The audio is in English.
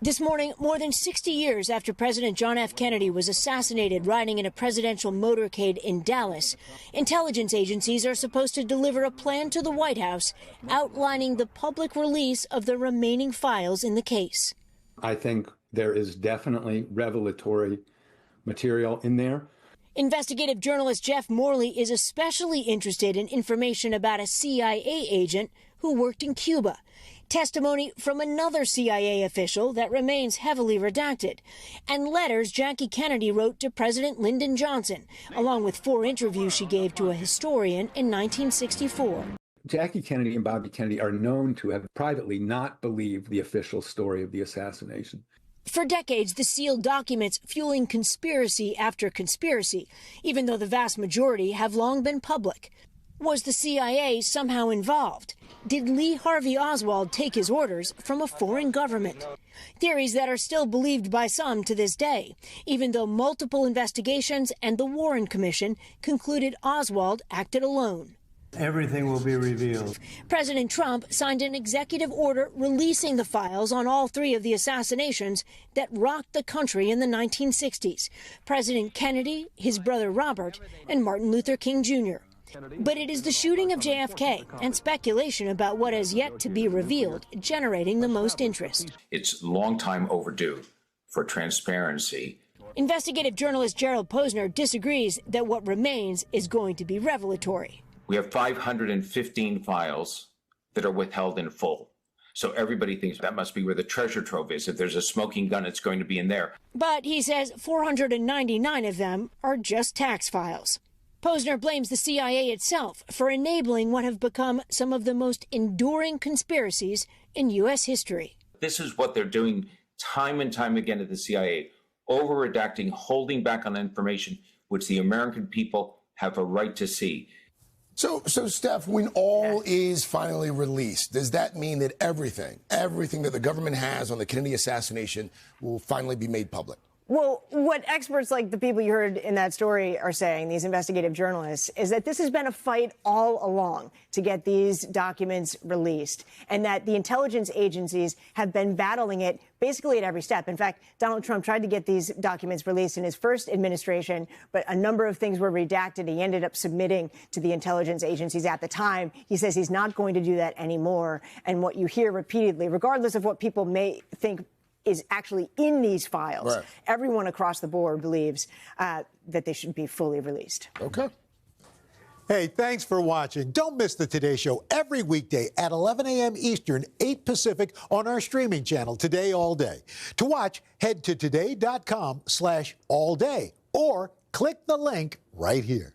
This morning, more than 60 years after President John F. Kennedy was assassinated riding in a presidential motorcade in Dallas, intelligence agencies are supposed to deliver a plan to the White House outlining the public release of the remaining files in the case. I think there is definitely revelatory material in there. Investigative journalist Jeff Morley is especially interested in information about a CIA agent who worked in Cuba. Testimony from another CIA official that remains heavily redacted, and letters Jackie Kennedy wrote to President Lyndon Johnson, along with 4 interviews she gave to a historian in 1964. Jackie Kennedy and Bobby Kennedy are known to have privately not believed the official story of the assassination. For decades, the sealed documents fueling conspiracy after conspiracy, even though the vast majority have long been public. Was the CIA somehow involved? Did Lee Harvey Oswald take his orders from a foreign government? Theories that are still believed by some to this day, even though multiple investigations and the Warren Commission concluded Oswald acted alone. Everything will be revealed. President Trump signed an executive order releasing the files on all 3 of the assassinations that rocked the country in the 1960s. President Kennedy, his brother Robert, and Martin Luther King Jr. But it is the shooting of JFK and speculation about what has yet to be revealed generating the most interest. It's long time overdue for transparency. Investigative journalist Gerald Posner disagrees that what remains is going to be revelatory. We have 515 files that are withheld in full. So everybody thinks that must be where the treasure trove is. If there's a smoking gun, it's going to be in there. But he says 499 of them are just tax files. Posner blames the CIA itself for enabling what have become some of the most enduring conspiracies in U.S. history. This is what they're doing time and time again at the CIA, over-redacting, holding back on information which the American people have a right to see. So Steph, when all is finally released, does that mean that everything that the government has on the Kennedy assassination will finally be made public? Well, what experts like the people you heard in that story are saying, these investigative journalists, is that this has been a fight all along to get these documents released, and that the intelligence agencies have been battling it basically at every step. In fact, Donald Trump tried to get these documents released in his first administration, but a number of things were redacted. He ended up submitting to the intelligence agencies at the time. He says he's not going to do that anymore. And what you hear repeatedly, regardless of what people may think is actually in these files, right, everyone across the board believes that they should be fully released. Okay. Hey, thanks for watching. Don't miss the Today Show every weekday at 11 a.m. Eastern, 8 Pacific on our streaming channel, Today All Day. To watch, head to today.com/allday or click the link right here.